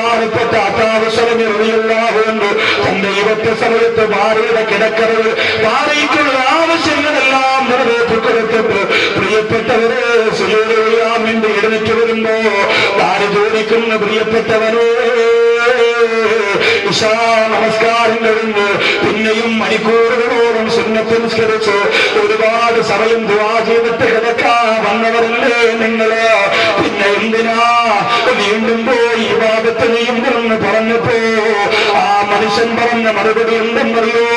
ബഹുമാനപ്പെട്ട അതാവശ്യമുണ്ട് തന്റെ ഇവത്തെ സമയത്ത് ഭാര്യയുടെ കിടക്കറവ് ഭാര്യയ്ക്കുള്ള ആവശ്യങ്ങളെല്ലാം നിറവേറ്റി കൊടുത്തിട്ട് പ്രിയപ്പെട്ടവരെ സുജൂദ് ചെയ്യാൻ വേണ്ടി എഴുന്നേറ്റ് വരുമ്പോ ഭാര്യ ചോദിക്കുന്ന പ്രിയപ്പെട്ടവരെ ഇശാ നമസ്കാരം കഴിഞ്ഞ് പിന്നെയും മണിക്കൂറുകളോളം സുന്നത്ത് നിസ്കരിച്ച് ഒരുപാട് സമയം ദുആ ചെയ്തിട്ട് കിടക്കാൻ വന്നവരല്ലേ നിങ്ങള് പിന്നെ എന്തിനാ വീണ്ടും പോയി ഇബാദത്ത് ചെയ്യുമെന്ന് പറഞ്ഞപ്പോ ആ മനുഷ്യൻ പറഞ്ഞ മറുപടി എന്തെന്നറിയോ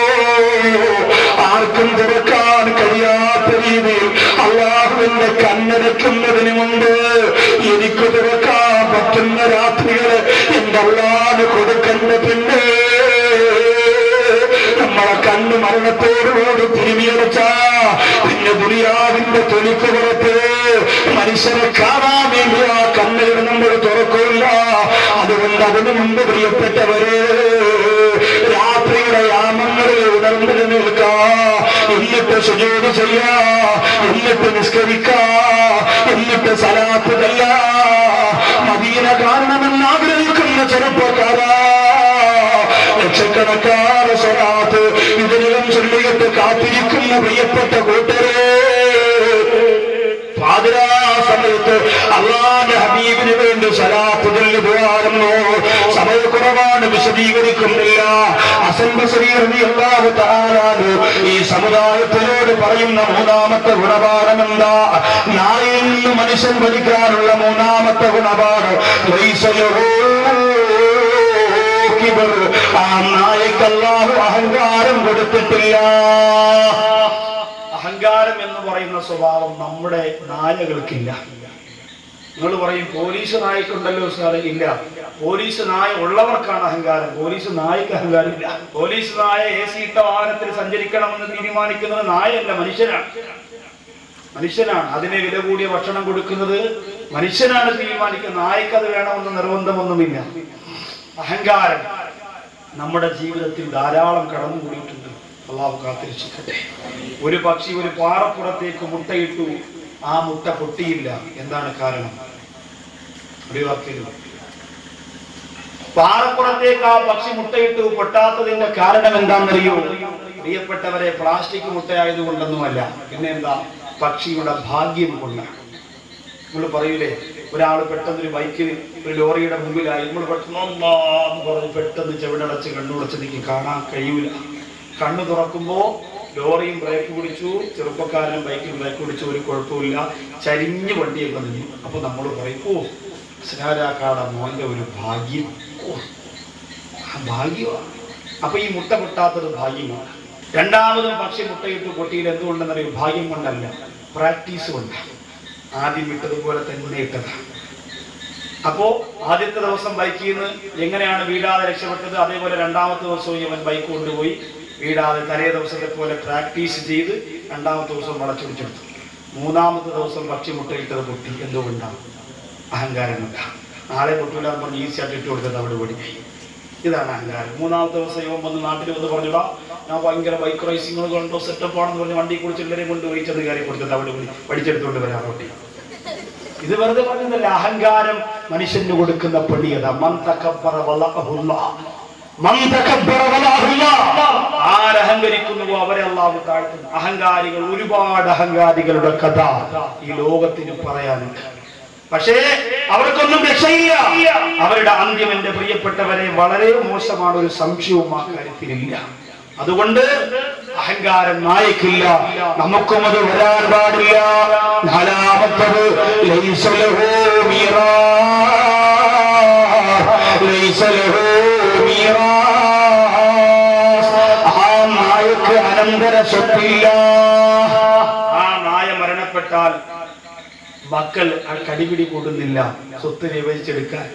ആർക്കും തുറക്കാൻ കഴിയാത്ത രീതിയിൽ അല്ലാഹുവിന്റെ കണ്ണടയ്ക്കുന്നതിന് മുമ്പ് എനിക്ക് തുറക്കാൻ പറ്റുന്ന രാത്രികള് എന്റെ അല്ലാഹ് കൊടുക്കണ്ട പിന്നെ നമ്മളെ കണ്ണ് മരണത്തോടുകൂടി തിരുമിയടച്ച പിന്നെ ദുനിയാവിന്റെ തൊലിക്ക് പുറത്ത് മനുഷ്യനെ കാണാൻ വേണ്ടി ആ കണ്ണുകൾ നമ്മൾ തുറക്കില്ല. അതുകൊണ്ട് അതിനു മുമ്പ് പ്രിയപ്പെട്ടവര് രാത്രിയുടെ യാമങ്ങളിൽ ഉണർന്നു നിൽക്കാ, എന്നിട്ട് സുജൂദ് ചെയ്യാ, എന്നിട്ട് നിസ്കരിക്കാ, എന്നിട്ട് സലാത്ത് ചൊല്ലാ. മദീന കാണണമെന്ന് ആഗ്രഹിക്കുന്ന ചെറുപ്പക്കാരാ, ലക്ഷക്കണക്കാറ് സ്വലാത്ത് ഇതിലും ചൊല്ലിയിട്ട് കാത്തിരിക്കുന്ന പ്രിയപ്പെട്ട കൂട്ടരെ, പാതിരാ സമയത്ത് അല്ലാഹുവിന്റെ ഹബീബിന് വേണ്ടി സ്വലാത്ത് ചൊല്ലി പോകാറുന്നു. സമയക്കുറവാണ്, വിശദീകരിക്കുന്നില്ല. ഹസൻ ബസ്രി റളിയല്ലാഹു തആല ഈ സമുദായത്തിനോട് പറയുന്ന മൂന്നാമത്തെ ഗുണപാഠം എന്താ? നാളെയിൽ നിന്ന് മനുഷ്യൻ പഠിക്കാനുള്ള മൂന്നാമത്തെ ഗുണപാഠം ആ നായക്ക് അല്ലാഹു അഹങ്കാരം കൊടുത്തിട്ടില്ല. അഹങ്കാരം എന്ന് പറയുന്ന സ്വഭാവം നമ്മുടെ നായകൾക്കില്ല. നിങ്ങൾ പറയും പോലീസ് നായക്കുണ്ടല്ലോ സാറേ. ഇല്ല, പോലീസ് നായ ഉള്ളവർക്കാണ് അഹങ്കാരം, പോലീസ് നായക്ക് അഹങ്കാരം ഇല്ല. പോലീസ് നായ AC ഇട്ട വാഹനത്തിൽ സഞ്ചരിക്കണമെന്ന് തീരുമാനിക്കുന്നത് നായല്ല, മനുഷ്യനാണ്. മനുഷ്യനാണ് അതിനെ വില കൂടിയ ഭക്ഷണം കൊടുക്കുന്നത്, മനുഷ്യനാണ് തീരുമാനിക്കുന്നത്. നായക്കത് വേണമെന്ന് നിർബന്ധമൊന്നുമില്ല. അഹങ്കാരം നമ്മുടെ ജീവിതത്തിൽ ധാരാളം കടന്നുകൂടിയിട്ടുണ്ട്. അല്ലാഹു കാത്തിരക്ഷിക്കട്ടെ. ഒരു പക്ഷി ഒരു പാറപ്പുറത്തേക്ക് മുട്ടയിട്ടു, ആ മുട്ട പൊട്ടിയില്ല. എന്താണ് കാരണം? പാറപ്പുറത്തേക്ക് ആ പക്ഷി മുട്ടയിട്ടു, പൊട്ടാത്തതിന്റെ കാരണം എന്താണെന്നറിയോ? പ്രിയപ്പെട്ടവരെ, പ്ലാസ്റ്റിക് മുട്ടയായതുകൊണ്ടൊന്നുമല്ല. പിന്നെ എന്താ? പക്ഷിയുടെ ഭാഗ്യം കൊണ്ടാണ്. നമ്മൾ പറയൂലേ, ഒരാൾ പെട്ടെന്ന് ഒരു ബൈക്കിൽ ഒരു ലോറിയുടെ മുമ്പിലായി, നമ്മൾ പെട്ടെന്ന് പറഞ്ഞ് പെട്ടെന്ന് ചെവിടടച്ച് കണ്ണുടച്ച് എനിക്ക് കാണാൻ കഴിയൂല. കണ്ണു തുറക്കുമ്പോ ലോറിയും ബ്രേക്ക് പിടിച്ചു, ചെറുപ്പക്കാരനും ബൈക്കിൽ ബ്രേക്ക് പിടിച്ചു, ഒരു കുഴപ്പമില്ല, ചരിഞ്ഞ് വണ്ടിയൊക്കെ നിന്നു. അപ്പൊ നമ്മൾ പറയും, ഓ സ്നാരാക്കാട മോന്റെ ഒരു ഭാഗ്യം, ഓ ഭാഗ്യമാണ്. അപ്പൊ ഈ മുട്ട പൊട്ടാത്തത് ഭാഗ്യമാണ്. രണ്ടാമതും പക്ഷി മുട്ടയിട്ട് പൊട്ടിയിൽ എന്തുകൊണ്ടെന്നറിയും? ഭാഗ്യം കൊണ്ടല്ല, പ്രാക്ടീസ് കൊണ്ടാണ്. ആദ്യം ഇട്ടതുപോലെ തന്നെ ഇട്ടതാണ്. അപ്പോ ആദ്യത്തെ ദിവസം ബൈക്കിൽ നിന്ന് എങ്ങനെയാണ് വീഴാതെ രക്ഷപ്പെട്ടത്, അതേപോലെ രണ്ടാമത്തെ ദിവസവും ഇവൻ ബൈക്ക് കൊണ്ടുപോയി വീഴാതെ തലേ ദിവസത്തെ പോലെ പ്രാക്ടീസ് ചെയ്ത് രണ്ടാമത്തെ ദിവസം വളച്ചൊടിച്ചെടുത്തു. മൂന്നാമത്തെ ദിവസം പക്ഷി മുട്ടയിട്ടത് പൊട്ടി. എന്തുകൊണ്ടാണ്? അഹങ്കാരം കൊണ്ടാണ്. നാളെ പൊട്ടൂലാന്ന് പറഞ്ഞ് ഈസി ആയിട്ട് ഇട്ട് കൊടുത്തത് അവിടെ പൊടിയായി. ഇതാണ് അഹങ്കാരം. മൂന്നാമത്തെ ദിവസം ഇവൻ വന്ന് നാട്ടിൽ വന്ന് പറഞ്ഞിടാ, ഞാൻ ഭയങ്കര ബൈക്ക് റൈസിങ്ങൾ കൊണ്ടോ സെറ്റപ്പാണെന്ന് പറഞ്ഞ് വണ്ടി കുറിച്ച് എല്ലാവരെയും കൊണ്ട് വഹിച്ചത് കയറി കൊടുത്തത് അവിടെ പഠിച്ചെടുത്തുകൊണ്ട് വരാൻ പൊട്ടി. ഇത് വെറുതെ പറഞ്ഞതല്ല. അഹങ്കാരം മനുഷ്യന് കൊടുക്കുന്ന പണിയത. ആരഹങ്കരിക്കുന്നുവോ അവരെ അല്ലാഹു താഴ്ത്തുന്നു. അഹങ്കാരികൾ, ഒരുപാട് അഹങ്കാരികളുടെ കഥ ഈ ലോകത്തിന് പറയാനുണ്ട്. പക്ഷേ അവർക്കൊന്നും രക്ഷയില്ല. അവരുടെ അന്ത്യം എന്റെ പ്രിയപ്പെട്ടവരെ വളരെ മോശമാണ്. ഒരു സംശയവും ആ കാര്യത്തിലില്ല. അതുകൊണ്ട് അഹങ്കാരം നായക്കില്ല, നമുക്കും അത് വരാൻ പാടില്ല. നാലാമത്തത് ആ നായക്ക് അനന്തര സ്വത്തില്ല. ആ നായ മരണപ്പെട്ടാൽ മക്കൾ കടിപിടി കൂടുന്നില്ല സ്വത്ത് വിഭജിച്ചെടുക്കാൻ.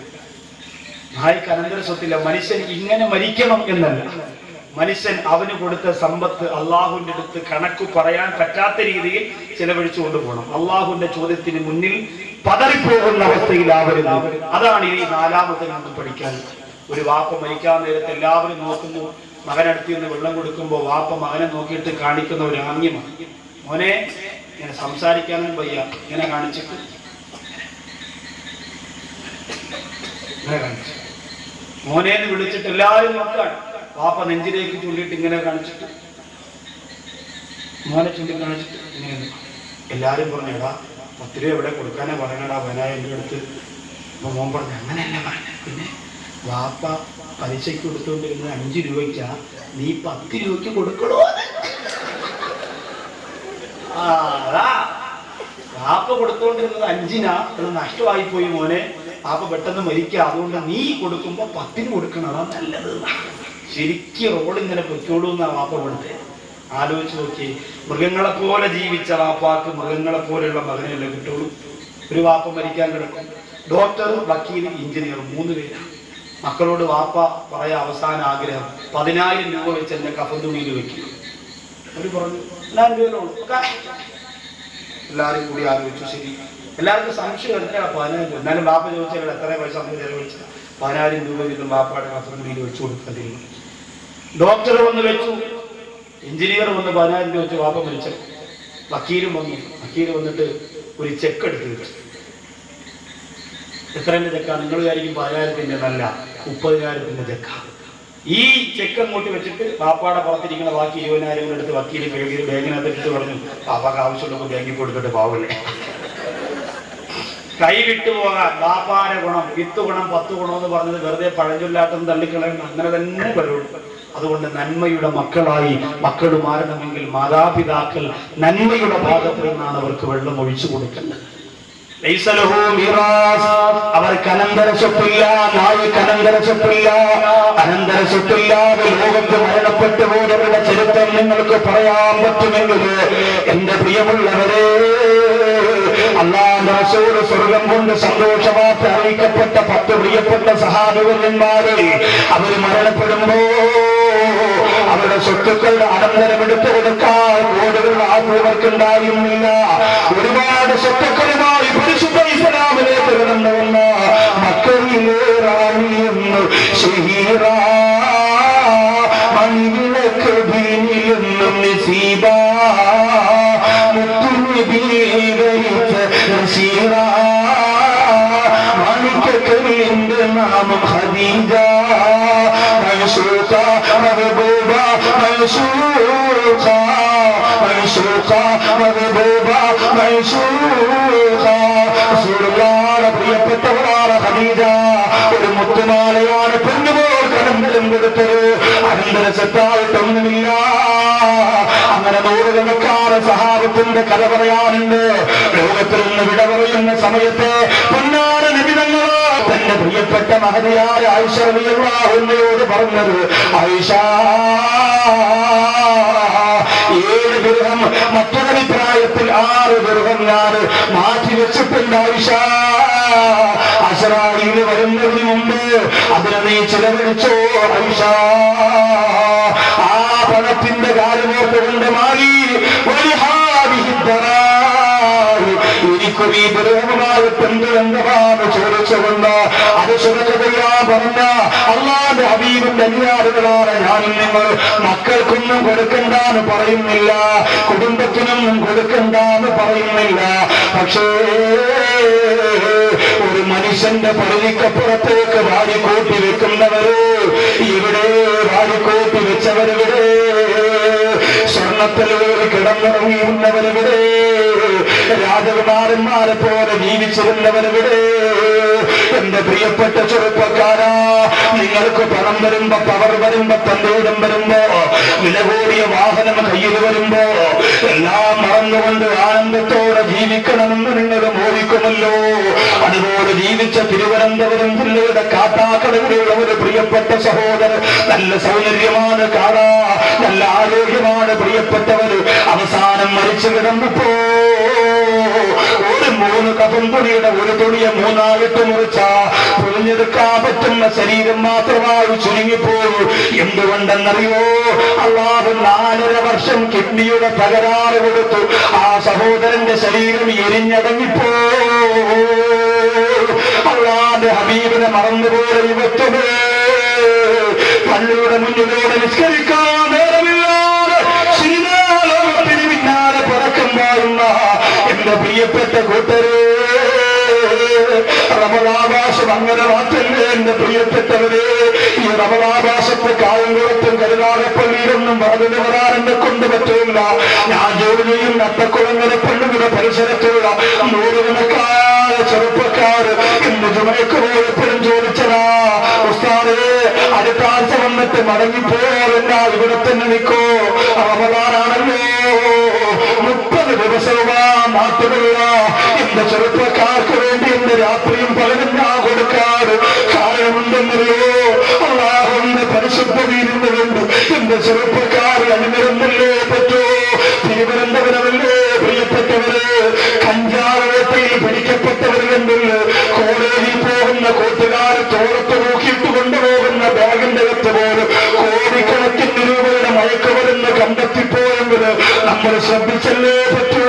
നായക്ക് അനന്തര സ്വത്തില്ല. മനുഷ്യൻ ഇങ്ങനെ മരിക്കണം എന്നല്ല, മനുഷ്യൻ അവന് കൊടുത്ത സമ്പത്ത് അള്ളാഹുവിന്റെ അടുത്ത് കണക്ക് പറയാൻ പറ്റാത്ത രീതിയിൽ ചെലവഴിച്ചു കൊണ്ടുപോകണം. അള്ളാഹുവിന്റെ ചോദ്യത്തിന് മുന്നിൽ പതറിപ്പോകുന്ന അവസ്ഥയിലാവരുത്. അതാണ് ഈ നാലാമത്തെ നമുക്ക് പഠിക്കാൻ. ഒരു വാപ്പ മരിക്കാൻ നേരത്തെ എല്ലാവരും നോക്കുന്നു. മകനടുത്ത് നിന്ന് വെള്ളം കൊടുക്കുമ്പോൾ വാപ്പ മകനെ നോക്കിയിട്ട് കാണിക്കുന്ന ഒരു ആംഗ്യമാണ്. മോനെ ഇങ്ങനെ സംസാരിക്കാനും വയ്യ, ഇങ്ങനെ കാണിച്ചിട്ട് ഇങ്ങനെ കാണിച്ചു. മോനേന്ന് വിളിച്ചിട്ട് എല്ലാവരും നോക്കാണ്. വാപ്പ നെഞ്ചിലേക്ക് ചൂണ്ടിയിട്ട് ഇങ്ങനെ കാണിച്ചിട്ട്, മോനെ ചൂണ്ടി കാണിച്ചിട്ട് ഇങ്ങനെ. എല്ലാരും പറഞ്ഞു, എടാ 10 രൂപ എവിടെ കൊടുക്കാനാ പറയണടാ വനായ എൻ്റെ അടുത്ത്. അപ്പൊ മോൻ പറഞ്ഞു, അങ്ങനെയല്ല പറഞ്ഞ, പിന്നെ വാപ്പ പലിശയ്ക്ക് കൊടുത്തുകൊണ്ടിരുന്നത് 5 രൂപയ്ക്കാ, നീ 10 രൂപയ്ക്ക് കൊടുക്കണോ? അതാ വാപ്പ കൊടുത്തുകൊണ്ടിരുന്നത് 5-നാ, അത് നഷ്ടമായി പോയി മോനെ. വാപ്പ പെട്ടെന്ന് മരിക്കുക, അതുകൊണ്ട് നീ കൊടുക്കുമ്പോ 10-ന് കൊടുക്കണം, അതാ നല്ലത്. ശരിക്കും റോഡിങ്ങനെ പൊയ്ക്കോളൂ എന്നാ വാപ്പ കൊടുത്തേ. ആലോചിച്ച് നോക്കി, മൃഗങ്ങളെ പോലെ ജീവിച്ച വാപ്പാക്ക് മൃഗങ്ങളെ പോലെയുള്ള മകനെയല്ലേ കിട്ടുള്ളൂ. ഒരു വാപ്പ മരിക്കാൻ കിടക്കും. ഡോക്ടറും വക്കീലും എഞ്ചിനീയറും 3 പേരാണ്. മക്കളോട് വാപ്പ പറയാ അവസാന ആഗ്രഹം 10,000 രൂപ വെച്ച് എന്നെ കഫൻ തുണിയിൽ വെക്കും. അവര് പറഞ്ഞു 10,000 രൂപയുള്ളൂ. എല്ലാവരും കൂടി ആലോചിച്ചു. ശരി, എല്ലാവർക്കും സംശയം എത്രയാ 10,000 രൂപ. എന്നാലും വാപ്പ ചോദിച്ചാൽ എത്ര പൈസ നമ്മൾ ചെലവഴിച്ച 10,000 രൂപ വീതം വാപ്പയുടെ കഫൻ തുണിയിൽ വെച്ചു കൊടുക്കേണ്ടിയിരുന്നു. ഡോക്ടർ വന്ന് വെച്ചു, എഞ്ചിനീയർ വന്ന് 10,000 രൂപ വെച്ച് വാപ്പ മരിച്ചു. വക്കീലും വന്നു. വക്കീൽ വന്നിട്ട് ഒരു ചെക്ക് എടുത്ത് വെച്ചു. എത്രേന്റെ ചെക്കാണ്? നിങ്ങൾ വിചാരിക്കും 10,000-ന്റെ നല്ല, 30,000-ന്റെ ചെക്കാണ്. ഈ ചെക്ക് അങ്ങോട്ട് വെച്ചിട്ട് വാപ്പാടെ പുറത്തിരിക്കുന്ന ബാക്കി 20,000 എടുത്ത് വക്കീല് ബാങ്കിനകത്ത് ഇട്ടിട്ട് പറഞ്ഞു, വാപ്പാക്ക് ആവശ്യമുള്ളപ്പോൾ ബാങ്കിൽ കൊടുത്തിട്ട് പാവല്ലേ. കൈ വിട്ടുപോകാൻ വാപ്പാടെ ഗുണം, 10 ഗുണം 10 ഗുണം എന്ന് പറഞ്ഞത് വെറുതെ പഴഞ്ചൊല്ലാട്ടം തള്ളിക്കളയണം, അങ്ങനെ തന്നെ വരുള്ളൂ. അതുകൊണ്ട് നന്മയുടെ മക്കളായി മക്കൾ മാറണമെങ്കിൽ മാതാപിതാക്കൾ നന്മയുടെ ഭാഗത്ത് നിന്നാണ് അവർക്ക് വെള്ളം ഒഴിച്ചു കൊടുക്കേണ്ടത്. അവർക്ക് അനന്തര സ്വത്തില്ല, നായിക്ക് അനന്തര സ്വത്തില്ല, അനന്തര സ്വത്തില്ലാതെ ലോകത്ത് മരണപ്പെട്ടു പോയവരുടെ ചരിത്രം നിങ്ങൾക്ക് പറയാൻ പറ്റുമെങ്കിൽ എന്റെ പ്രിയമുള്ളവരെ, അല്ലാഹുവിന്റെ റസൂൽ സ്വർഗം കൊണ്ട് സന്തോഷവാർത്ത അറിയിക്കപ്പെട്ട 10 പ്രിയപ്പെട്ട സഹാബിവര്യന്മാരെ അവർ മരണപ്പെടുമ്പോ അവരുടെ സ്വത്തുക്കളുടെ അനന്തരം എടുത്തു കൊടുക്കാൻ കോടികളുടെ ആത്മവർക്കുണ്ടായിരുന്നില്ല. ഒരുപാട് സ്വത്തുക്കളുമായി പരിശുദ്ധ ഇസ്ലാമിലേക്ക് കടന്നുവന്ന മക്കളിലേറാണിയെന്ന് ഷഹീറ മണിവിളക്ക് ഭീനിലെന്നും നസീബ മുത്തുനബീ മാണിക്കക്കലിന്റെ നാമം ഖദീജ മൻസൂഖ മഹബൂബ മൻസൂഖ മൻസൂഖ മഹബൂബ മൻസൂഖ റസൂലുള്ളാഹിയുടെ പ്രിയപ്പെട്ടവളാണ് ഖദീജ. ഒരു മുത്തുമാലയാണ് പെണ്ണുപോൽ കടമ്പലും കൊടുത്തത്. അനന്തര സ്വത്തായിട്ടൊന്നുമില്ല. അങ്ങനെ നൂറുകണക്കാറ് സഹാബത്തിന്റെ കഥ പറയാനുണ്ട്. ലോകത്തിൽ നിന്ന് വിട പറയുന്ന സമയത്ത് പൊന്നാന നബിതങ്ങൾ തന്റെ പ്രിയപ്പെട്ട മഹതിയായ ആയിഷ റളിയല്ലാഹു അൻഹയോട് പറഞ്ഞത്, ആയിഷ 7 ദിർഹം, മറ്റൊരഭിപ്രായത്തിൽ 6 ദിർഹം ഞാൻ മാറ്റി വെച്ചിട്ടുണ്ട് ആയിഷ. അശറായിൽ വരുന്നതിന് മുമ്പ് അതിനെ നീ ചിലവഴിച്ചോ ആയിഷ. ആ പണത്തിന്റെ കാര്യമോർത്തുകൊണ്ട് മാറി എനിക്കും ഈ ദുരൂഹമായിട്ട് എന്തുകൊണ്ടാണ് ചോദിച്ചുകൊണ്ട് അത് സുരക്ഷതയാ പറഞ്ഞ അല്ലാഹുവിന്റെ ഹബീബിന്റെ അന്യാറുകളാണ് ഞാനും നിങ്ങൾ. മക്കൾക്കൊന്നും കൊടുക്കണ്ടെന്ന് പറയുന്നില്ല, കുടുംബത്തിനൊന്നും കൊടുക്കണ്ടെന്ന് പറയുന്നില്ല. പക്ഷേ ഒരു മനുഷ്യന്റെ പരിധിക്കപ്പുറത്തേക്ക് വാരിക്കൂട്ടി വെക്കുന്നവര് ഇവിടെ, വാരിക്കൂട്ടി വെച്ചവരിവിടെ, സ്വർണത്തിലൂടെ കിടന്നിറങ്ങിയിരുന്നവരിവിടെ, രാജകുമാരന്മാരെ പോലെ ജീവിച്ചിരുന്നവരിവിടെ. എന്റെ പ്രിയപ്പെട്ട ചെറുപ്പക്കാരാ, നിങ്ങൾക്ക് പണം വരുമ്പോ, പവർ വരുമ്പോ, തന്തേടം വരുമ്പോ, വില കൂടിയ വാഹനം കയ്യിൽ വരുമ്പോ എല്ലാം മറന്നുകൊണ്ട് ആനന്ദത്തോടെ ജീവിക്കണമെന്ന് നിങ്ങൾ മോഹിക്കുമല്ലോ. അതുപോലെ ജീവിച്ച തിരുവനന്തപുരം ജില്ലയുടെ കാട്ടാക്കടയിലുള്ള ഒരു പ്രിയപ്പെട്ട സഹോദരൻ, നല്ല സൗന്ദര്യമാണ് കാണാ, നല്ല ആരോഗ്യമാണ് പ്രിയപ്പെട്ടവർ. അവസാനം മരിച്ചു കിടന്നപ്പോ ഒരു 3 കഫൻ തുണിയുടെ ഒരു തുണിയെ 3ആയിട്ട് മുറിച്ച പൊളിഞ്ഞെടുക്കാൻ പറ്റുന്ന ശരീരം മാത്രമായി ചുരുങ്ങിപ്പോയി. എന്തുകൊണ്ടെന്നറിയോ? അല്ലാഹു 4.5 വർഷം കിഡ്നിയുടെ തകരാറ് കൊടുത്തു. ആ സഹോദരന്റെ ശരീരം എരിഞ്ഞടങ്ങിപ്പോ. അല്ലാഹുവിന്റെ ഹബീബിനെ മറന്നുപോലെ യുവത്വമേ, പള്ളിയുടെ മുന്നിലൂടെ നിസ്കരിക്കാൻ നേരമില്ലാതെ സിനിമാലോകത്തിന് പിന്നാലെ പറക്കുമ്പോഴുന്ന എന്റെ പ്രിയപ്പെട്ട കൂട്ടരെ, റമദാൻ മാസം അങ്ങനെ മാറ്റല്ലേ എന്റെ പ്രിയപ്പെട്ടവരെ. ഈ റമദാനാശത്തെ കായംകുളത്തും കരുനാഗപ്പള്ളിയിലൊന്നും പറഞ്ഞു വരാൻ എന്നെ കൊണ്ട് പറ്റില്ല. ഞാൻ ജോലി ചെയ്യുന്ന അത്തക്കുളങ്ങര പള്ളിയുടെ പരിസരത്തുള്ള നൂറുകണക്കായ ചെറുപ്പക്കാർ ഇന്ന് ജുമയ്ക്ക് പോയപ്പോഴും ചോദിച്ചതാ, ഉസ്താദേ അടുത്ത ആഴ്ച വന്നിട്ട് മടങ്ങിപ്പോയാ ഇവിടെ തന്നെ നിൽക്കോ? റമദാനാണല്ലോ, 30 ദിവസവുമാ നാട്ടിലുള്ള എന്റെ ചെറുപ്പക്കാർക്ക് വേണ്ടി എന്റെ രാത്രിയും പകലും ഞാൻ കൊടുക്കാറ് കാര്യമുണ്ടെന്നറിയോ? അല്ലാഹുവിന്റെ പരിശുദ്ധ ദീനിന് വേണ്ടി എന്റെ ചെറുപ്പക്കാർ അണിനിരന്നല്ലേ പറ്റോ? തിരുവനന്തപുരമല്ലേ പ്രിയപ്പെട്ടവര്, കഞ്ചാവ് വേട്ടയിൽ പിടിക്കപ്പെട്ടവർ കണ്ടില്ല. കോളേജിൽ പോകുന്ന കൂട്ടുകാർ തോളത്ത് നോക്കിയിട്ട് കൊണ്ടുപോകുന്ന ബാഗിന്റെ അകത്ത് പോലും കോടിക്കണക്കിന് രൂപയുടെ മയക്കുമരുന്ന് കണ്ടെത്തിപ്പോയെങ്കിൽ നമ്മൾ ശ്രദ്ധിച്ചല്ലേ പറ്റൂ.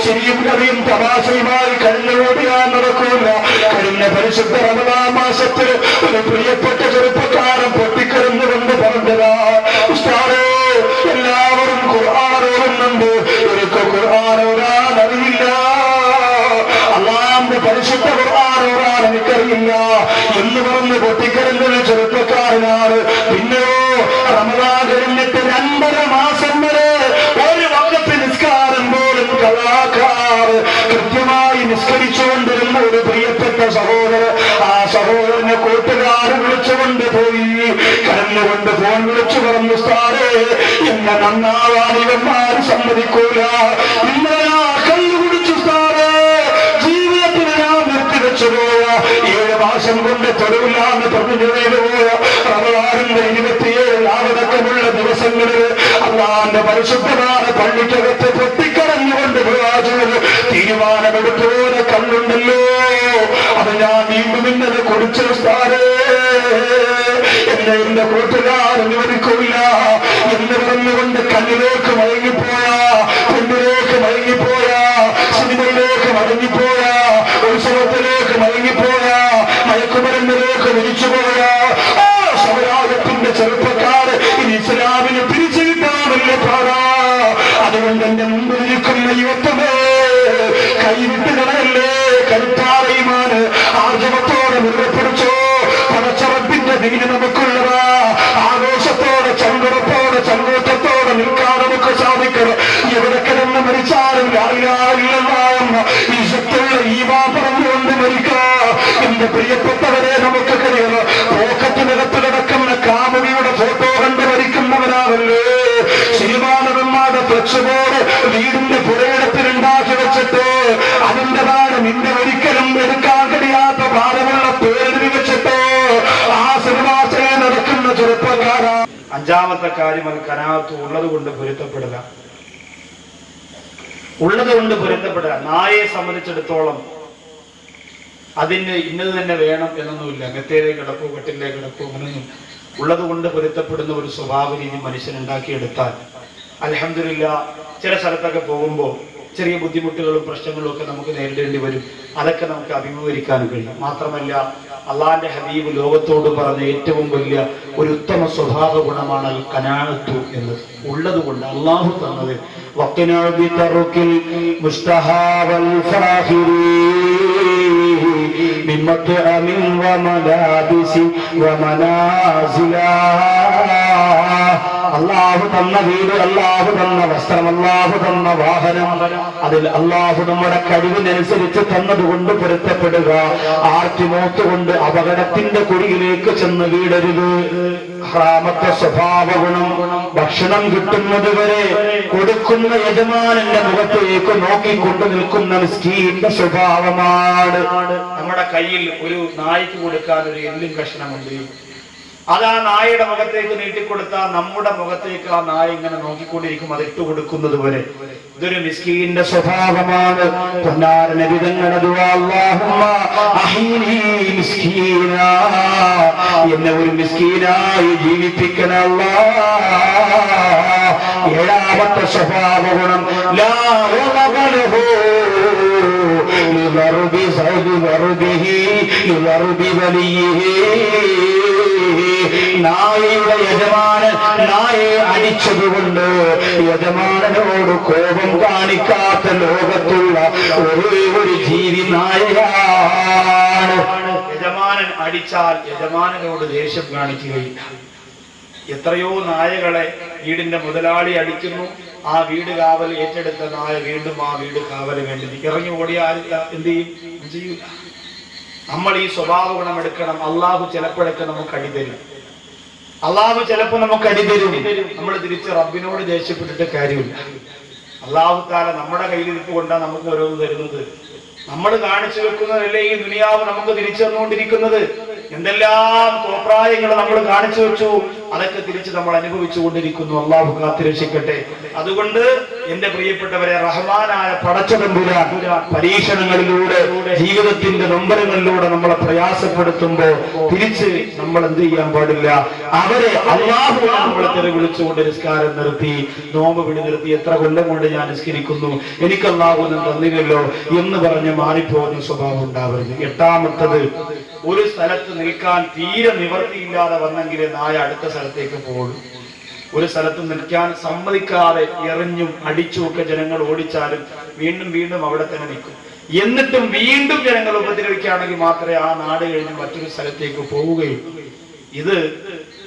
ശരിയും കഥയും തമാശയുമായി കഴിഞ്ഞോടിയാൻ നടക്കൂല. കഴിഞ്ഞ പരിശുദ്ധ റമദാൻ മാസത്തിൽ ഒരു പ്രിയപ്പെട്ട ചെറുപ്പക്കാരൻ പൊട്ടിക്കരന്നുകൊണ്ട് പറഞ്ഞതാ, ഉസ്താദേ എല്ലാവരും ഖുർആൻ ഓതുന്നുണ്ട്, എനിക്ക് ഖുർആൻ ഓതാൻ അറിയില്ല, അല്ലാഹുവിന്റെ പരിശുദ്ധ ഖുർആൻ ഓതാൻ എനിക്കറിയില്ല എന്ന് പറഞ്ഞ് പൊട്ടിക്കരഞ്ഞൊരു ചെറുപ്പക്കാരനാണ്. പിന്നെയോ റമദാൻ കഴിഞ്ഞിട്ട് 2.5 മാസം വരെ ഒരു വഖത്ത് നിസ്കാരം പോലും കലാകാറ് കൃത്യമായി നിസ്കരിച്ചുകൊണ്ടിരുന്ന ഒരു പ്രിയപ്പെട്ട സഹോദരൻ, ആ സഹോദരനെ കൂട്ടുകാരൻ വിളിച്ചുകൊണ്ട് പോയി കരഞ്ഞുകൊണ്ട് ഫോൺ വിളിച്ചു പറഞ്ഞു, ഉസ്താദേ എന്നെ നന്നാവാൻ ഇവന്മാർ സമ്മതിക്കൂല, ഇന്നലെ ഞാൻ കല്ല് കുടിച്ചു ഉസ്താദേ, ജീവിതത്തിൽ ഞാൻ നിർത്തിവെച്ചു പോയ 7 മാസം കൊണ്ട് തൊടുവില്ലാന്ന് പറഞ്ഞു പോയ റമദാനിന്റെ 27 ആവതക്കമുള്ള ദിവസങ്ങളിൽ അല്ലാഹുവിന്റെ പരിശുദ്ധമായ പള്ളിക്കകത്ത് പൊട്ടിക്കരഞ്ഞുകൊണ്ട് പ്രവാചകന് തീരുമാനമെടുത്തോടെ കണ്ണുണ്ടല്ലോ, അത് ഞാൻ വീണ്ടും ഇന്നത് കുടിച്ച ഉസ്താദേ എന്നെ എന്റെ കൂട്ടുകാർ അനുവദിക്കില്ല എന്ന് പറഞ്ഞുകൊണ്ട് കണ്ണിലേക്ക് മയങ്ങിപ്പോയ, പെണ്ണിലേക്ക് മയങ്ങിപ്പോയ, സിനിമയിലേക്ക് മടങ്ങിപ്പോയ, ഉത്സവത്തിലേക്ക് മയങ്ങിപ്പോയ, മയക്കുമരുന്നിലേക്ക് വിരിച്ചുപോയ ആ സമുദായത്തിന്റെ ചെറുപ്പക്കാർ ഇനി ഇസ്ലാമിന് പിരിച്ചു കിട്ടാറില്ല പാടാ. അതുകൊണ്ട് എന്റെ മുമ്പിലിരിക്കുന്ന യുവത്വമേ കൈവിട്ട് കളയല്ലേ, കരുത്താറയുമാണ് ആർജവത്തോടെ മുറുകെപ്പിടിച്ചോ. പടച്ചറപ്പിന്റെ ദീന് നമുക്കുള്ളതാ, ആഘോഷത്തോടെ ചങ്കുറത്തോടെ ചങ്കൂറ്റത്തോടെ നിൽക്കാൻ നമുക്ക് സാധിക്കണം. എവിടെ കിടന്ന് മരിച്ചാലും ഈ ശക്തിയുള്ള ഈ പറഞ്ഞുകൊണ്ട് മരിക്കാം. എന്റെ പ്രിയപ്പെട്ടവരെ നമുക്ക് കഴിയണം, പോക്കറ്റിനകത്ത് കിടക്കുന്ന കാമുകിയുടെ ഫോട്ടോ കണ്ട് മരിക്കുന്നവരാവല്ലേ. സിനിമാനന്മാരുടെ ഫ്ലക്സ് ബോർഡ് വീടിന്റെ പുരയിടത്തിലുണ്ടാക്കി വെച്ചിട്ട് അതിൻ്റെതാണ് നിന്നെ ഒരിക്കലും എടുക്കാൻ കഴിയാത്ത ഭാരമുള്ള പേരെഴുതി വെച്ചിട്ട് ആ സിനിമാശയെ നടക്കുന്ന ചെറുപ്പക്കാരാ. 5ാമത്തെ കാര്യം അത് കനാത്ത് ഉള്ളത് കൊണ്ട് പൊരുത്തപ്പെടില്ല, ഉള്ളത് കൊണ്ട് പൊരുത്തപ്പെടില്ല. നായയെ സംബന്ധിച്ചിടത്തോളം അതിന് ഇന്നത് തന്നെ വേണം എന്നൊന്നുമില്ല. മെത്തേലേക്ക് കിടക്കൂ, കട്ടിലേക്ക് കിടക്കൂ, അങ്ങനെയൊന്നും. ഉള്ളത് കൊണ്ട് പൊരുത്തപ്പെടുന്ന ഒരു സ്വഭാവ രീതി മനുഷ്യൻ ഉണ്ടാക്കിയെടുത്താൽ അൽഹംദുലില്ലാ ചില സ്ഥലത്തൊക്കെ പോകുമ്പോൾ ചെറിയ ബുദ്ധിമുട്ടുകളും പ്രശ്നങ്ങളും ഒക്കെ നമുക്ക് നേരിടേണ്ടി വരും. അതൊക്കെ നമുക്ക് അഭിമുഖീകരിക്കാൻ കഴിയും. മാത്രമല്ല അള്ളാന്റെ ഹബീബ് ലോകത്തോട് പറഞ്ഞ ഏറ്റവും വലിയ ഒരു ഉത്തമ സ്വഭാവ ഗുണമാണ് അൽ ഖനാഅത്തു എന്നത്. ഉള്ളത് കൊണ്ട് അള്ളാഹു തന്നത് അള്ളാഹു തന്ന വീട്, അള്ളാഹു തന്ന വസ്ത്രം, അള്ളാഹു തന്ന വാഹനം, അതിൽ അള്ളാഹു നമ്മുടെ കഴിവിനനുസരിച്ച് തന്നതുകൊണ്ട് പൊരുത്തപ്പെടുക. ആർത്തിമോത്തുകൊണ്ട് അപകടത്തിന്റെ കുഴിയിലേക്ക് ചെന്ന് വീടരുത്. ഹറാമത്തെ സ്വഭാവ ഗുണം ഭക്ഷണം കിട്ടുന്നത് വരെ കൊടുക്കുന്ന യജമാനന്റെ മുഖത്തേക്ക് നോക്കിക്കൊണ്ടു നിൽക്കുന്ന മിസ്കീന്റെ സ്വഭാവമാണ്. നമ്മുടെ കയ്യിൽ ഒരു നായ്ക്ക് കൊടുക്കാൻ ഒരു എല്ലും കഷ്ണമുണ്ട്, അത് ആ നായയുടെ മുഖത്തേക്ക് നീട്ടിക്കൊടുത്താൽ നമ്മുടെ മുഖത്തേക്ക് ആ നായ ഇങ്ങനെ നോക്കിക്കൊണ്ടിരിക്കും, അത് ഇട്ടുകൊടുക്കുന്നത് വരെ. ഇതൊരു മിസ്കീന്റെ സ്വഭാവമാണ്. എന്നെ ഒരു മിസ്കീനായി ജീവിപ്പിക്കണല്ല. 7ാമത്തെ സ്വഭാവ ഗുണം നായയുടെ യജമാനൻ നായയെ അടിച്ചതുകൊണ്ട് യജമാനനോട് കോപം കാണിക്കാത്ത ലോകത്തുള്ള ഒരേ ഒരു ജീവി നായയാണ്. യജമാനൻ അടിച്ചാൽ യജമാനനോട് ദേഷ്യം കാണിക്കുകയില്ല. എത്രയോ നായകളെ വീടിന്റെ മുതലാളി അടിക്കുന്നു, ആ വീട് കാവൽ ഏറ്റെടുത്ത നായ വീണ്ടും ആ വീട് കാവല് വേണ്ടി ഇറങ്ങി ഓടിയാൽ എന്ത് ചെയ്യൂല. നമ്മൾ ഈ സ്വഭാവ ഗുണം എടുക്കണം. അള്ളാഹു ചിലപ്പോഴൊക്കെ നമുക്ക് അടിതരും. അള്ളാഹു ചിലപ്പോൾ നമുക്ക് അടിതരും. നമ്മൾ തിരിച്ച് റബ്ബിനോട് ദേഷ്യപ്പെട്ടിട്ട് കാര്യമില്ല. അള്ളാഹു താല നമ്മുടെ കയ്യിലിരിപ്പ് കൊണ്ടാണ് നമുക്ക് ഓരോന്ന് തരുന്നത്. നമ്മൾ കാണിച്ചു വെക്കുന്നതല്ലേ ഈ ദുനിയാവ് നമുക്ക് തിരിച്ചു തന്നുകൊണ്ടിരിക്കുന്നത്. എന്തെല്ലാം കോപ്രായങ്ങൾ നമ്മൾ കാണിച്ചു വെച്ചു, അതൊക്കെ തിരിച്ച് നമ്മൾ അനുഭവിച്ചു കൊണ്ടിരിക്കുന്നു. അള്ളാഹു കാത്തിരക്ഷിക്കട്ടെ. അതുകൊണ്ട് എന്റെ പ്രിയപ്പെട്ടവരെ, റഹ്മാനായ പടച്ചതമ്പുരാൻ പരീക്ഷണങ്ങളിലൂടെ ജീവിതത്തിന്റെ നൊമ്പരങ്ങളിലൂടെ നമ്മളെ പ്രയാസപ്പെടുത്തുമ്പോ തിരിച്ച് നമ്മൾ എന്ത് ചെയ്യാൻ പാടില്ല. അവരെ അള്ളാഹുവിനെ നമ്മളെ തെറി വിളിച്ചുകൊണ്ട് നിസ്കാരം നിർത്തി, നോമ്പ് പിടി നിർത്തി, എത്ര കൊല്ലം കൊണ്ട് ഞാൻ നിസ്കരിക്കുന്നു, എനിക്ക് അള്ളാഹുവിനെ തന്നില്ലല്ലോ എന്ന് പറഞ്ഞ് മാറിപ്പോകുന്ന സ്വഭാവം ഉണ്ടാവരുത്. എട്ടാമത്തത്, ഒരു സ്ഥലത്ത് നിൽക്കാൻ തീരെ നിവർത്തിയില്ലാതെ വന്നെങ്കിൽ നായ അടുത്ത സ്ഥലത്തേക്ക് പോകും. ഒരു സ്ഥലത്ത് നിൽക്കാൻ സമ്മതിക്കാതെ എറിഞ്ഞും അടിച്ചും ഒക്കെ ജനങ്ങൾ ഓടിച്ചാലും വീണ്ടും വീണ്ടും അവിടെ തന്നെ നിൽക്കും. എന്നിട്ടും വീണ്ടും ജനങ്ങൾ ഉപദ്രവിക്കുകയാണെങ്കിൽ മാത്രമേ ആ നാട് കഴിഞ്ഞ് മറ്റൊരു സ്ഥലത്തേക്ക് പോവുകയുള്ളൂ. ഇത്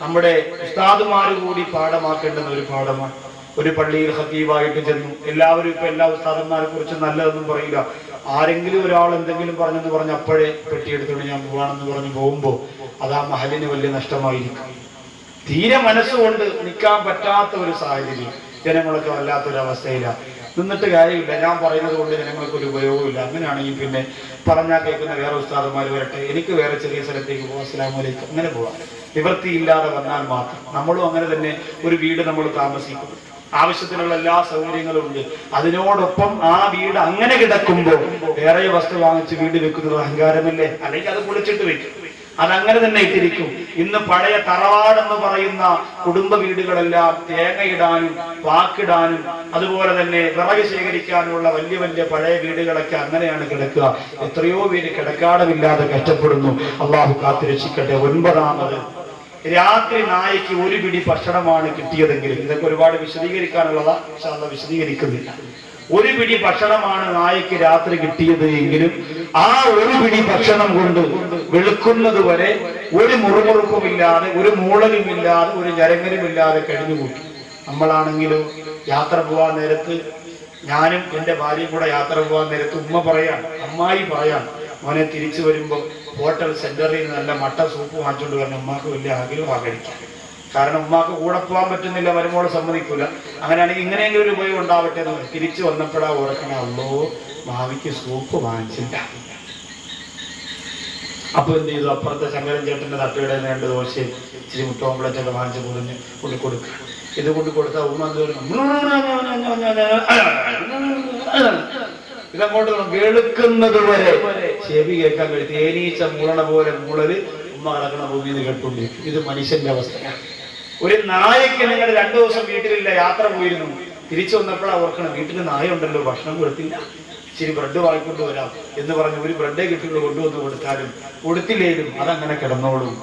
നമ്മുടെ ഉസ്താദുമാർ കൂടി പാഠമാക്കേണ്ടുന്ന ഒരു പാഠമാണ്. ഒരു പള്ളിയിൽ ഖതീബായിട്ട് ചെന്നു. എല്ലാവരും ഇപ്പൊ എല്ലാ ഉസ്താദന്മാരെ കുറിച്ച് നല്ലതൊന്നും പറയില്ല. ആരെങ്കിലും ഒരാൾ എന്തെങ്കിലും പറഞ്ഞെന്ന് പറഞ്ഞ് അപ്പോഴേ പെട്ടിയെടുത്തോണ്ട് ഞാൻ പോവാണെന്ന് പറഞ്ഞ് പോകുമ്പോ അത് ആ മഹലിന് വലിയ നഷ്ടമായിരിക്കും. തീരെ മനസ്സുകൊണ്ട് നിൽക്കാൻ പറ്റാത്ത ഒരു സാഹചര്യം, ജനങ്ങളൊക്കെ വല്ലാത്തൊരവസ്ഥയിലാണ്. നിന്നിട്ട് കാര്യമില്ല, ഞാൻ പറയുന്നത് കൊണ്ട് ജനങ്ങൾക്ക് ഒരു ഉപയോഗമില്ല. അങ്ങനെയാണെങ്കിൽ പിന്നെ പറഞ്ഞാൽ കേൾക്കുന്ന വേറെ ഉസ്താദന്മാർ വരട്ടെ, എനിക്ക് വേറെ ചെറിയ സ്ഥലത്തേക്ക് പോകാം, അസ്സലാമു അലൈക്കും, അങ്ങനെ പോവാം. നിവൃത്തിയില്ലാതെ വന്നാൽ മാത്രം. നമ്മളും അങ്ങനെ തന്നെ ഒരു വീട് നമ്മൾ താമസിക്കും, ആവശ്യത്തിനുള്ള എല്ലാ സൗകര്യങ്ങളും ഉണ്ട്. അതിനോടൊപ്പം ആ വീട് അങ്ങനെ കിടക്കുമ്പോൾ വേറെ വസ്തു വാങ്ങിച്ച് വീട് വെക്കുന്നത് അഹങ്കാരമല്ലേ? അല്ലെങ്കിൽ അത് പൊളിച്ചിട്ട് വെക്കും, അതങ്ങനെ തന്നെ ഇട്ടിരിക്കും. ഇന്ന് പഴയ തറവാടെന്ന് പറയുന്ന കുടുംബ വീടുകളെല്ലാം തേങ്ങയിടാനും പാക്കിടാനും അതുപോലെ തന്നെ വിറക് ശേഖരിക്കാനുള്ള വലിയ വലിയ പഴയ വീടുകളൊക്കെ അങ്ങനെയാണ് കിടക്കുക. എത്രയോ പേര് കിടക്കാടമില്ലാതെ കഷ്ടപ്പെടുന്നു. അള്ളാഹു കാത്തുരക്ഷിക്കട്ടെ. ഒൻപതാമത്, രാത്രി നായയ്ക്ക് ഒരു പിടി ഭക്ഷണമാണ് കിട്ടിയതെങ്കിലും, ഇതൊക്കെ ഒരുപാട് വിശദീകരിക്കാനുള്ളതാ, പക്ഷെ അത് വിശദീകരിക്കുന്നില്ല. ഒരു പിടി ഭക്ഷണമാണ് നായയ്ക്ക് രാത്രി കിട്ടിയത് എങ്കിലും ആ ഒരു പിടി ഭക്ഷണം കൊണ്ട് വെളുക്കുന്നത് വരെ ഒരു മുറുമുറുക്കുമില്ലാതെ, ഒരു മൂളലുമില്ലാതെ, ഒരു ഞരങ്ങലുമില്ലാതെ കഴിഞ്ഞുകൂട്ടി. നമ്മളാണെങ്കിലും യാത്ര പോവാൻ നേരത്ത്, ഞാനും എന്റെ ഭാര്യയും കൂടെ യാത്ര പോവാൻ നേരത്ത് ഉമ്മ പറയാൻ, അമ്മായി പറയാൻ, മോനെ തിരിച്ചു വരുമ്പോ ഹോട്ടൽ സെന്ററിൽ നിന്ന് നല്ല മട്ട സൂപ്പ് വാങ്ങിച്ചുകൊണ്ട് വരണം. ഉമ്മാക്ക് വലിയ ആഗ്രഹമാണ് കഴിക്കാൻ. കാരണം ഉമ്മാക്ക് കൂടെ പോകാൻ പറ്റുന്നില്ല, വരുമ്പോഴും സമ്മതിക്കൂല. അങ്ങനെയാണെങ്കിൽ ഇങ്ങനെയെങ്കിലും ഒരു ഉപയോഗം ഉണ്ടാവട്ടെ എന്ന് തിരിച്ചു വന്നപ്പോഴാ ഓർക്കണേ, അല്ലോ മാവിക്ക് സൂപ്പ് വാങ്ങിച്ചില്ല. അപ്പൊ എന്ത് ചെയ്തു, അപ്പുറത്തെ ശങ്കരൻ ചേട്ടന്റെ തട്ടയുടെ 2 ദോശയും ഇച്ചിരി മുട്ട ഓംപ്ലേറ്റൊക്കെ വാങ്ങിച്ച് പൊതിഞ്ഞ് കൊണ്ട് കൊടുക്കുക. ഇത് കൊണ്ട് കൊടുത്താൽ ഉമ്മ ഇതങ്ങോട്ട് വെളുക്കുന്നത് വരെ ചെവി കേൾക്കാൻ കഴിയും. തേനീച്ച മൂളണ പോലെ മൂളല് ഉമ്മ കിടക്കണ ഭൂമിയിൽ നിന്ന് കേട്ടുകൊണ്ടിരിക്കും. ഇത് മനുഷ്യന്റെ അവസ്ഥയാണ്. ഒരു നായക്ക് നിങ്ങൾ 2 ദിവസം വീട്ടിലില്ല, യാത്ര പോയിരുന്നു, തിരിച്ചു വന്നപ്പോഴാണ് ഓർക്കണം, വീട്ടിൽ നായ ഉണ്ടല്ലോ, ഭക്ഷണം കൊടുത്തില്ല, ഇച്ചിരി ബ്രെഡ് വാങ്ങിക്കൊണ്ട് വരാം എന്ന് പറഞ്ഞ് ഒരു ബ്രെഡേ കിട്ടുള്ളൂ കൊണ്ടുവന്ന് കൊടുത്താലും കൊടുത്തില്ലേലും അതങ്ങനെ കിടന്നോളും.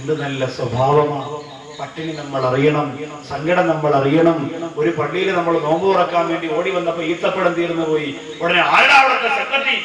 എന്ത് നല്ല സ്വഭാവമാണ്. പട്ടിണി നമ്മൾ അറിയണം, സങ്കടം നമ്മൾ അറിയണം. ഒരു പള്ളിയിൽ നമ്മൾ നോമ്പ് തുറക്കാൻ വേണ്ടി ഓടി വന്നപ്പോ ഈത്തപ്പഴം തീർന്നു പോയി. ഉടനെ ആരുടെ അവിടുത്തെ സെക്രട്ടറി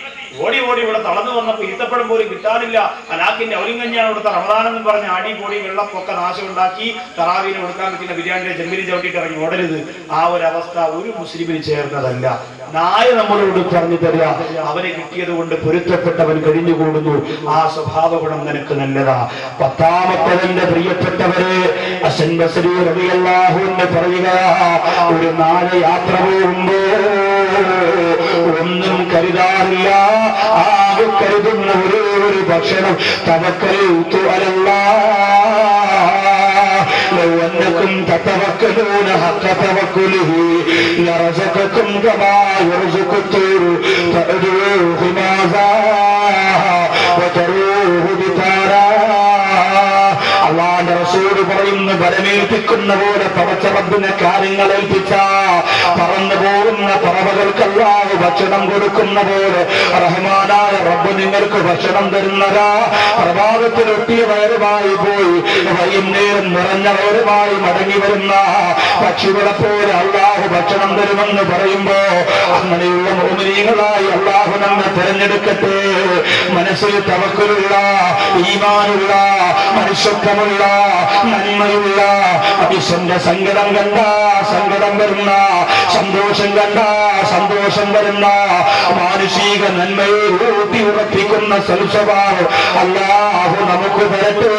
ഓടി ഇവിടെ തളർന്നു വന്നപ്പോ ഈത്തപ്പഴം പോലും കിട്ടാനില്ല. അലാക്കിന്റെ ഔലിങ്കഞ്ഞാണ് ഇവിടുത്തെ റമദാനെന്നും പറഞ്ഞ് ആടി പൊടി വെള്ളപ്പൊക്കെ നാശമുണ്ടാക്കി തറാവീന് കൊടുക്കാൻ പറ്റുന്ന ബിരിയാണിയുടെ ചെമ്പിരി ചവിട്ടിയിട്ട് ഇറങ്ങി ഓടരുത്. ആ ഒരു അവസ്ഥ ഒരു മുസ്ലിമിന് ചേർന്നതല്ല. നായ നമ്മളോട് പറഞ്ഞു തരിക, അവനെ കിട്ടിയത് കൊണ്ട് പൊരുത്തപ്പെട്ടവൻ കഴിഞ്ഞുകൂടുന്നു. ആ സ്വഭാവ ഗുണം നിനക്ക് നല്ലതാ. 10ാമത്തവന്റെ പ്രിയപ്പെട്ടവരെ, ഹസൻ ബസ്രി റളിയല്ലാഹു അൻഹു പറയുക, ഒരു നായ യാത്ര പോകുമ്പോ ഒന്നും കരുതാറില്ല, ആകെ കരുതുന്ന ഒരു ഭക്ഷണം തവക്കൽതു അലല്ലാഹ്. لو أنكم تتوكلون حق توكله لرزقكم كما يرزق الطير تغدو خماصا وتروح بطانا. അള്ളാന്റെ റസൂൽ പറയുന്നു, ബലമേൽപ്പിക്കുന്ന പോലെ പടച്ച റബ്ബിനെ കാര്യങ്ങൾ ഏൽപ്പിച്ച പറന്നു പോകുന്ന പറവകൾക്ക് അല്ലാഹു ഭക്ഷണം കൊടുക്കുന്ന പോലെ റഹ്മാനായ റബ്ബ് നിങ്ങൾക്ക് ഭക്ഷണം തരുന്നതാ. പ്രഭാതത്തിൽ ഒട്ടിയ വയറുമായി പോയി വൈകുന്നേരം നിറഞ്ഞ വയറുമായി മടങ്ങി വരുന്ന പക്ഷികളെ പോലെ അല്ലാഹു ഭക്ഷണം തരുമെന്ന് പറയുമ്പോ അങ്ങനെയുള്ള മുഅ്മിനീങ്ങളായി അല്ലാഹു നമ്മെ തിരഞ്ഞെടുക്കട്ടെ. മനസ്സിൽ തവക്കുലുള്ള, ഈമാനുള്ള, മനുഷ്യത്വമുള്ള, നന്മയുള്ള, മനുഷ്യന്റെ സങ്കടം കണ്ട സങ്കടം വരുന്ന, സന്തോഷം കണ്ട സന്തോഷം വരുന്ന, മാനുഷിക നന്മയെ ഊട്ടി ഉറപ്പിക്കുന്ന സൽസ്വഭാവം അല്ലാഹു നമുക്ക് തരട്ടെ.